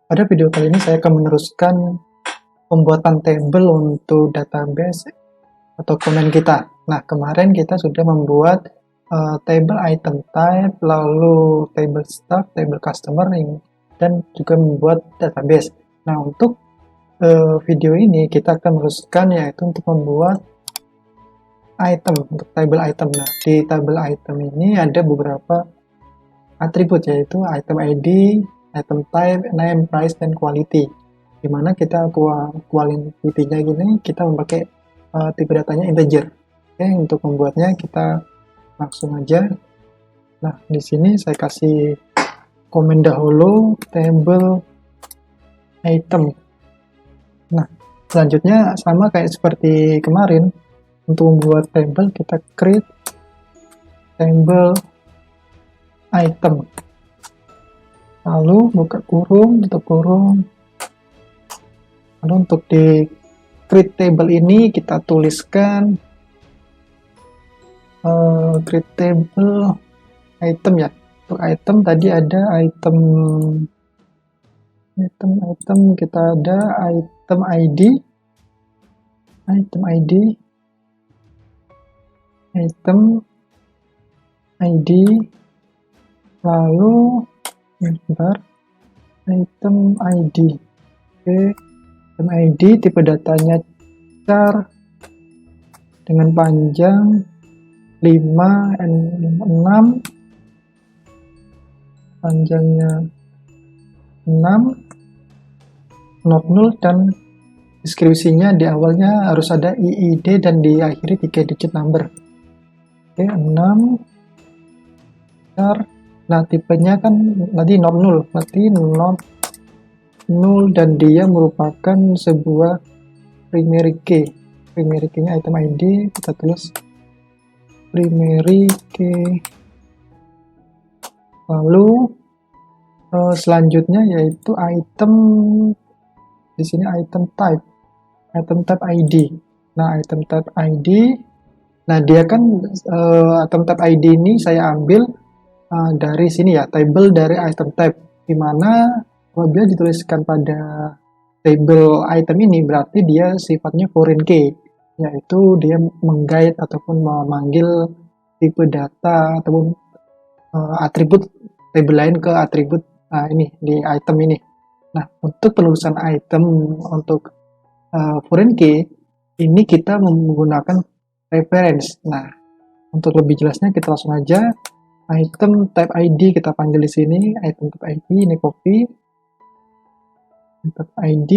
Pada video kali ini saya akan meneruskan pembuatan tabel untuk database atau komponen kita. Nah, kemarin kita sudah membuat table item type, lalu table staff, table customer, dan juga membuat database. Nah, untuk video ini kita akan meneruskan yaitu untuk membuat item, untuk table item. Nah, di table item ini ada beberapa atribut yaitu item ID, item type, name, price, dan quality. Dimana kita quality-nya gini kita memakai tipe datanya integer. Oke, untuk membuatnya kita langsung aja. Nah, di sini saya kasih komen dahulu table item. Nah, selanjutnya sama kayak seperti kemarin. Untuk membuat table kita create table item. Lalu buka kurung, tutup kurung. Lalu untuk di create table ini kita tuliskan create table item ya. Untuk item tadi ada item kita ada item ID, lalu bentar, item ID. Oke, item ID tipe datanya char dengan panjang 5 panjangnya 6, not null, dan deskripsinya di awalnya harus ada IID dan diakhiri 3 digit number. Oke, 6 char. Nah, tipenya kan tadi not null, berarti not null dan dia merupakan sebuah primary key. Primary key-nya item ID, kita tulis primary key. Lalu selanjutnya yaitu item, di sini item type ID. Nah, item type ID, nah dia kan item type ID ini saya ambil dari sini ya, table dari item type, dimana apabila dituliskan pada table item ini berarti dia sifatnya foreign key, yaitu dia menggait ataupun memanggil tipe data ataupun atribut table lain ke atribut ini di item ini. Nah, untuk penulisan item untuk foreign key ini kita menggunakan reference. Nah, untuk lebih jelasnya kita langsung aja item type ID kita panggil di sini, item type ID ini copy, type ID,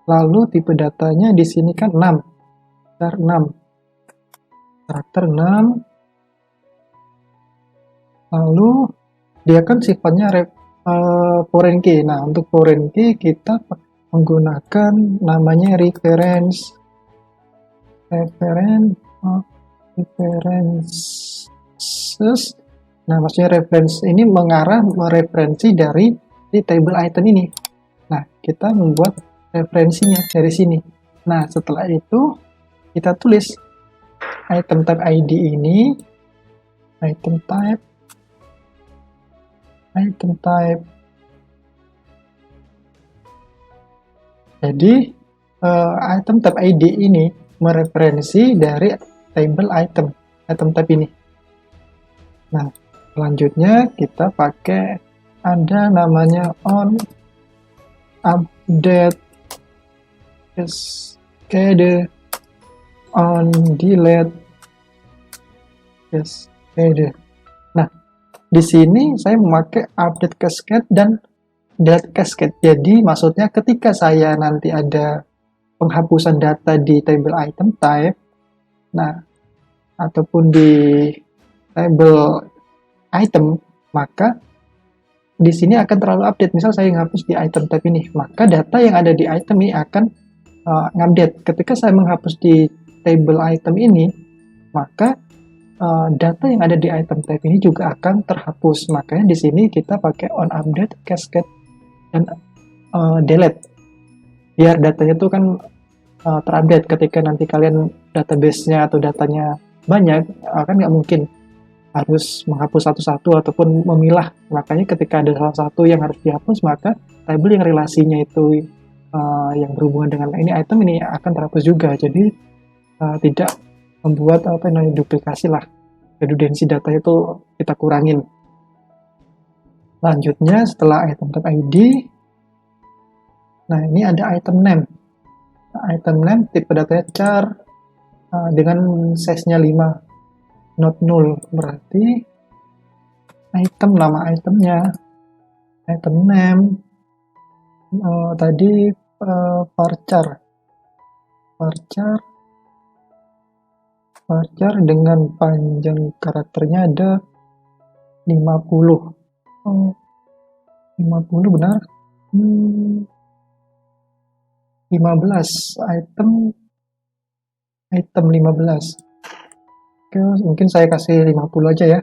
lalu tipe datanya di sini kan 6, karakter 6, lalu dia kan sifatnya foreign key. Nah, untuk foreign key kita menggunakan namanya references. Nah, maksudnya reference ini mengarah mereferensi dari table item ini. Nah, kita membuat referensinya dari sini. Nah, setelah itu kita tulis item type ID ini, item type. Jadi item type ID ini mereferensi dari table item type ini. Nah, selanjutnya kita pakai ada namanya on update cascade, on delete cascade. Nah, di sini saya memakai update cascade dan delete cascade. Jadi maksudnya ketika saya nanti ada penghapusan data di table item type, nah ataupun di table item, maka di sini akan terlalu update. Misal saya menghapus di item type ini, maka data yang ada di item ini akan ngupdate. Ketika saya menghapus di table item ini, maka data yang ada di item type ini juga akan terhapus. Makanya di sini kita pakai on update, cascade, dan delete. Biar datanya itu kan terupdate ketika nanti kalian database-nya atau datanya banyak, kan nggak mungkin harus menghapus satu-satu ataupun memilah. Makanya ketika ada salah satu yang harus dihapus, maka tabel yang relasinya itu yang berhubungan dengan ini item ini akan terhapus juga. Jadi tidak membuat duplikasi lah. Redundansi data itu kita kurangin. Lanjutnya setelah item type ID, nah ini ada item name. Nah, item name tipe datanya char dengan size-nya 5, not null, berarti item, nama itemnya, item name, tadi varchar dengan panjang karakternya ada 50. 50 benar? 15 item 15. Oke, mungkin saya kasih 50 aja ya,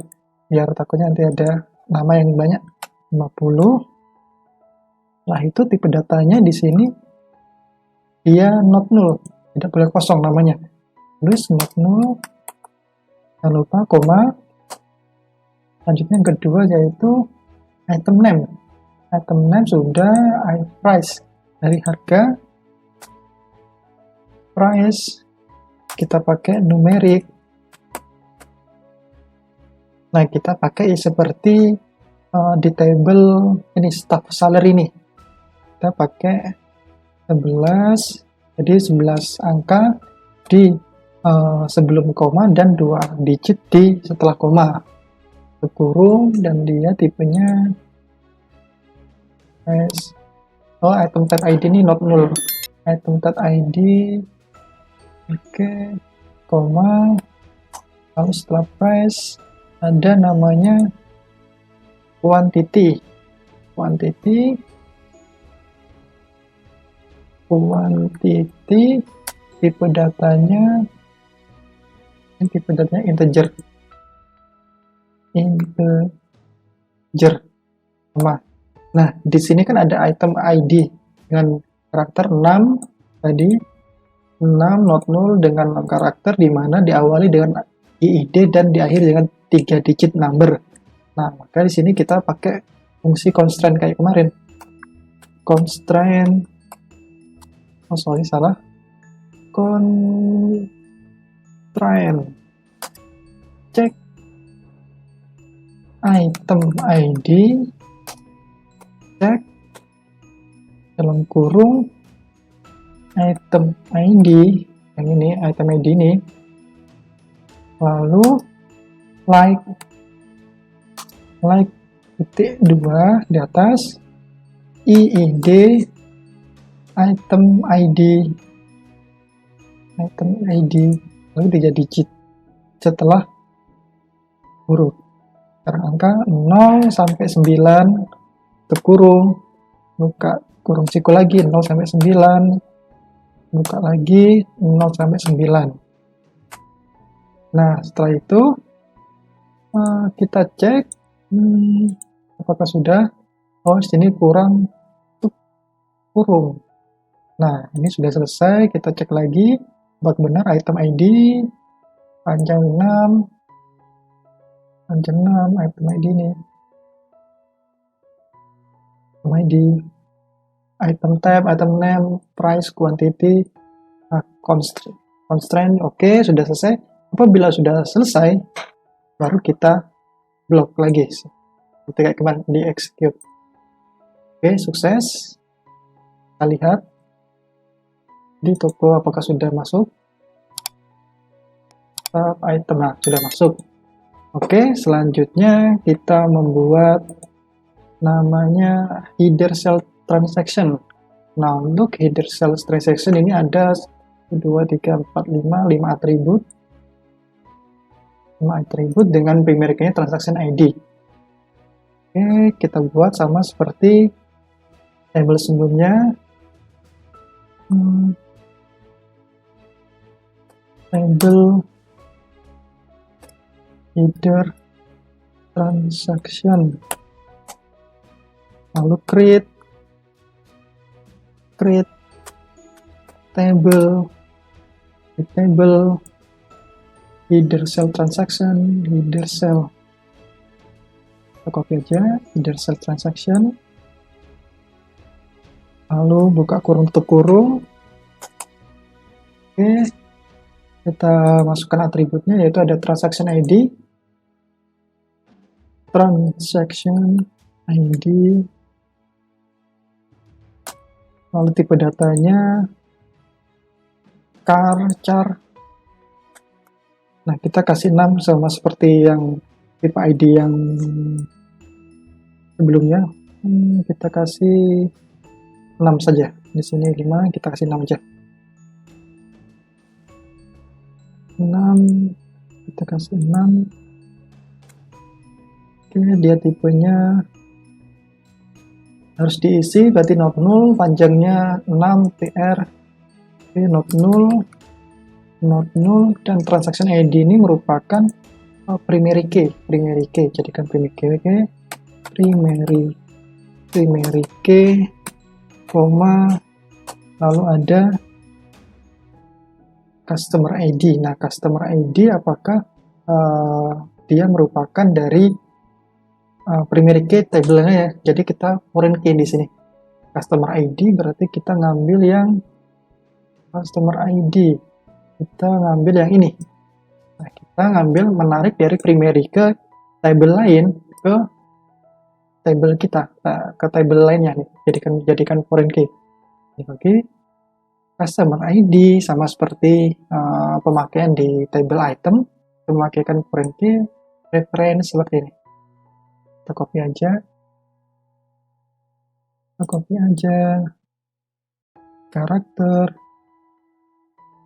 biar takutnya nanti ada nama yang banyak. 50. Nah, itu tipe datanya di sini dia not null, tidak boleh kosong namanya. Terus not null, jangan lupa koma. Lanjutnya yang kedua yaitu item name. Item name sudah price, dari harga. Price kita pakai numerik. Nah, kita pakai seperti di table ini staff salary ini. Kita pakai 11, jadi 11 angka di sebelum koma dan 2 digit di setelah koma. Kurung, dan dia tipenya item type ID ini not null. Item type ID oke, koma, lalu setelah price ada namanya quantity, tipe datanya integer. Nah, di sini kan ada item ID dengan karakter 6 tadi, 6 not null dengan 6 karakter, di mana diawali dengan IID dan diakhiri dengan 3 digit number. Nah, maka di sini kita pakai fungsi constraint kayak kemarin. Constraint, constraint cek item ID, cek dalam kurung item ID yang ini, item ID ini, lalu like titik 2 di atas IID item ID lalu 3 digit setelah huruf. Sekarang angka 0 sampai 9 terkurung, buka kurung siku lagi 0 sampai 9, buka lagi 0 sampai 9. Nah, setelah itu kita cek apakah sudah. Oh, sini kurang kurung. Nah, ini sudah selesai. Kita cek lagi apakah benar item ID panjang 6 item ID ini. Item ID, item type, item name, price, quantity, constraint. Oke, sudah selesai. Apabila sudah selesai, baru kita blok lagi. Seperti kayak kemarin di execute. Oke, sukses. Kita lihat di toko apakah sudah masuk. Item, nah, sudah masuk. Oke, selanjutnya kita membuat namanya header cell transaction. Nah, untuk header cell transaction ini ada 1, 2, 3, 4, 5 atribut. 5 atribut dengan primernya transaction ID. Oke, kita buat sama seperti table sebelumnya. Table header transaction, lalu create table header cell transaction, header cell Kita copy aja, either sell transaction, lalu buka kurung tutup kurung. Oke, kita masukkan atributnya, yaitu ada transaction ID, lalu tipe datanya char. Nah, kita kasih 6 sama seperti yang tipe ID yang sebelumnya. Kita kasih 6 saja. Di sini 5, kita kasih 6 aja. 6, kita kasih 6. Oke, dia tipenya harus diisi, berarti not null, panjangnya 6 PR. Oke, not null, dan transaction ID ini merupakan primary key. Jadikan primary key, koma, lalu ada customer ID. Nah, customer ID apakah dia merupakan dari primary key tabelnya ya. Jadi kita foreign key di sini. Customer ID berarti kita ngambil yang customer ID. Kita ngambil yang ini. Nah, kita ngambil menarik dari primary ke table lain ke table kita, ke table lainnya nih. Jadikan foreign key. Oke. Customer ID sama seperti pemakaian di table item, pemakaian foreign key reference seperti ini. Kita copy aja. Karakter,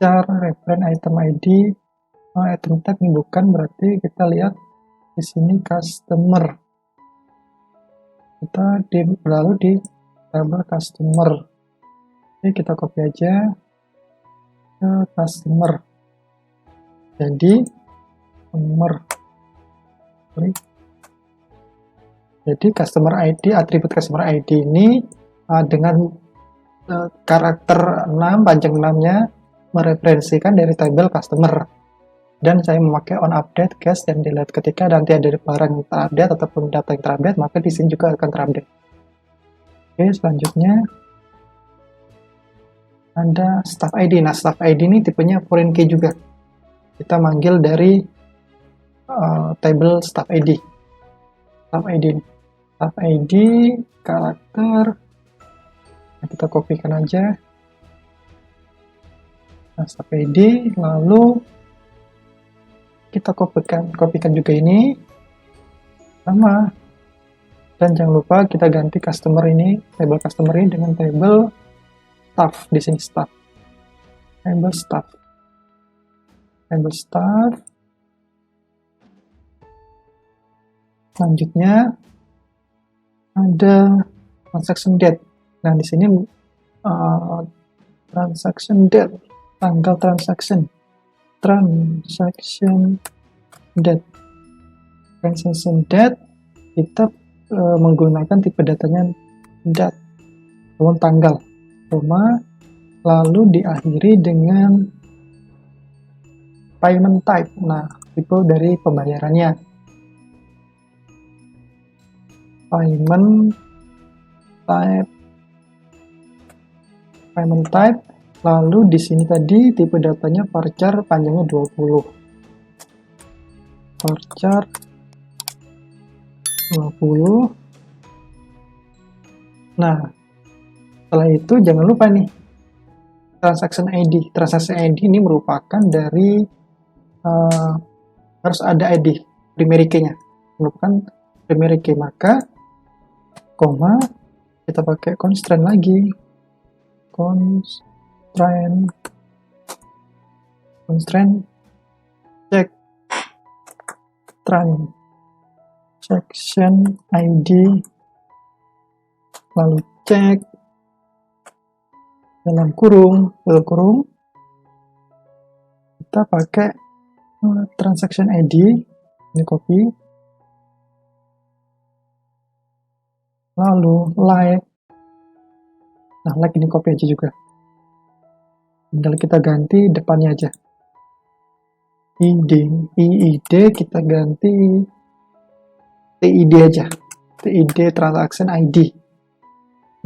char, reference item ID, item tag ini bukan, berarti kita lihat di sini customer. Kita lalu di table customer. Oke, kita copy aja ke customer. Jadi customer ID, atribut customer ID ini dengan karakter 6, panjang 6-nya mereferensikan dari tabel customer. Dan saya memakai on update, cache, dan delete. Ketika nanti ada barang yang terupdate ataupun data yang terupdate, maka di sini juga akan terupdate. Oke, selanjutnya ada staff ID. Nah, staff ID ini tipenya foreign key juga. Kita manggil dari table staff ID. Staff ID, karakter. Nah, kita kopikan aja. Nah, staff ID, lalu kita kopikan juga ini sama. Dan jangan lupa kita ganti customer ini, table customer ini dengan table staff. Di sini staff. Table staff. Selanjutnya ada transaction date. Nah, di sini transaction date, tanggal transaction date kita menggunakan tipe datanya date, tanggal, koma, lalu diakhiri dengan payment type. Nah, tipe dari pembayarannya. Payment type, lalu di sini tadi tipe datanya varchar, panjangnya 20. Varchar 20. Nah, setelah itu jangan lupa nih transaction ID. Transaction ID ini merupakan dari harus ada ID primary key-nya, merupakan primary key, maka koma kita pakai constraint lagi, constraint check transaction ID, lalu cek dalam kurung kita pakai transaction ID, ini copy, lalu like. Nah, like ini copy aja juga, tinggal kita ganti depannya aja. IID kita ganti T, TID aja, TID transaction ID.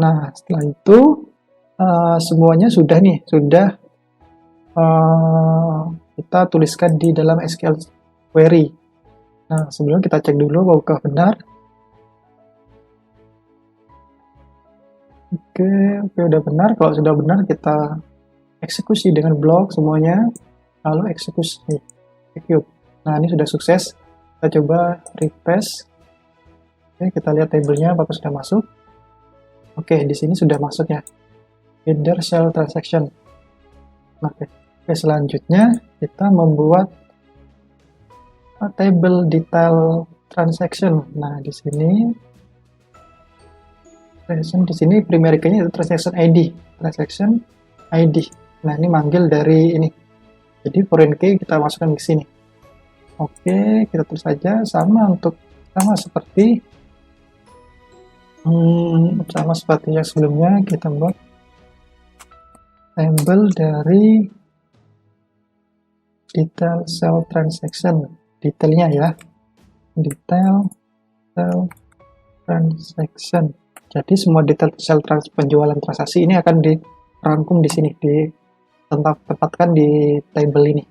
Nah, setelah itu semuanya sudah nih, sudah kita tuliskan di dalam SQL query. Nah, sebelum kita cek dulu apakah benar. Oke, udah benar. Kalau sudah benar, kita eksekusi dengan blok semuanya, lalu eksekusi, execute. Nah, ini sudah sukses. Kita coba refresh. Oke, kita lihat tabelnya apakah sudah masuk. Oke, di sini sudah masuk ya. Header cell transaction. Oke, selanjutnya kita membuat table detail transaction. Nah, di sini primary key-nya itu transaction ID. Transaction ID. Nah, ini manggil dari ini. Jadi foreign key kita masukkan ke sini. Oke, kita tulis saja sama seperti yang sebelumnya. Kita buat table dari detail cell transaction, detailnya ya, detail cell transaction. Jadi semua detail cell penjualan transaksi ini akan dirangkum di sini, ditempatkan di table ini.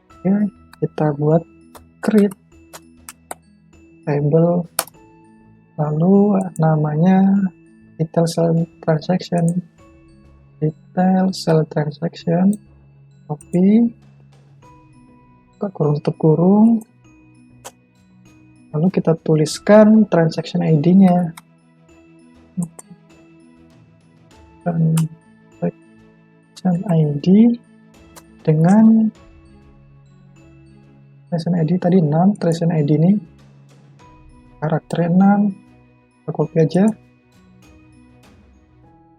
Oke, kita buat create table, lalu namanya detail cell transaction, copy, kurung tutup kurung, lalu kita tuliskan transaction ID-nya. Transaction ID dengan transaction ID tadi 6, transaction ID ini karakter 6, kita copy aja,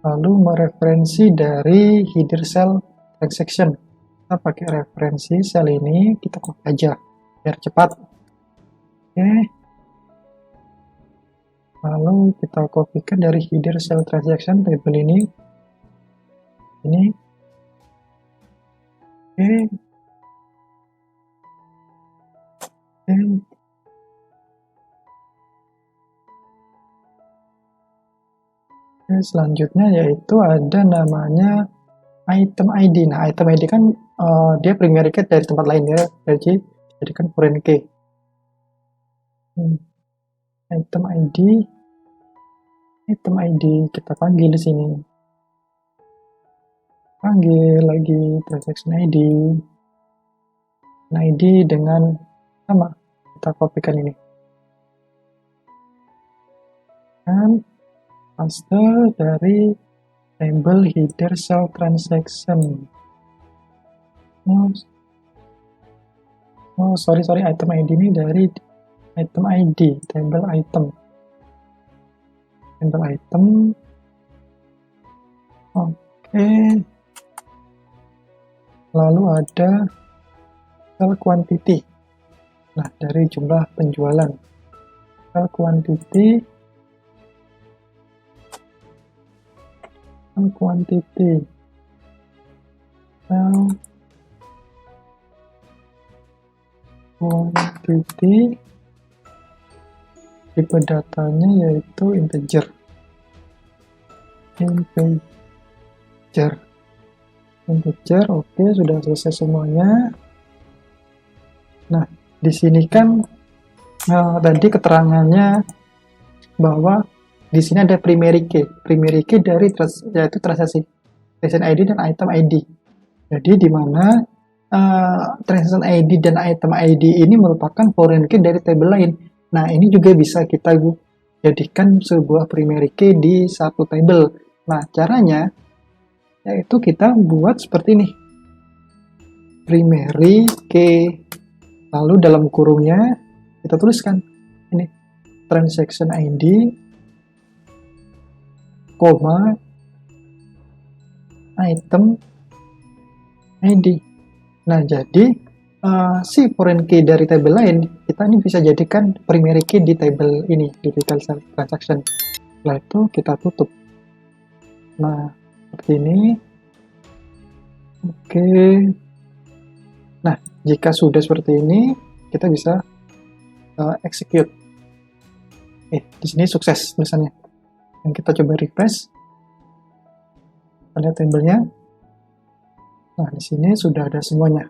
lalu mereferensi dari header cell transaction. Kita pakai referensi sel ini, kita copy aja biar cepat. Oke, lalu kita kopikan dari header cell transaction table ini. Oke, selanjutnya yaitu ada namanya item ID. Nah, item ID kan dia primary key dari tempat lain ya, jadi jadikan foreign key. Item ID kita panggil di sini. Panggil lagi transaction ID. ID dengan sama, kita kopikan ini. Dan paste dari table header cell transaction. Sorry, item ID ini dari item ID, table item. Oke. Lalu ada cell quantity. Nah, dari jumlah penjualan. Cell quantity. Tipe datanya yaitu integer. Oke, sudah selesai semuanya. Nah, di sini kan tadi keterangannya bahwa di sini ada primary key dari yaitu transaction ID dan item ID. Jadi di mana transaction ID dan item ID ini merupakan foreign key dari table lain. Nah, ini juga bisa kita jadikan sebuah primary key di satu table. Nah, caranya yaitu kita buat seperti ini. Primary key. Lalu dalam kurungnya kita tuliskan ini transaction ID, koma, item ID. Nah, jadi si foreign key dari table lain, kita ini bisa jadikan primary key di table ini, di detail transaction. Setelah itu kita tutup. Nah, seperti ini. Oke. Nah, jika sudah seperti ini, kita bisa execute. di sini sukses tulisannya. Dan kita coba refresh. Kita lihat tabelnya. Nah, di sini sudah ada semuanya.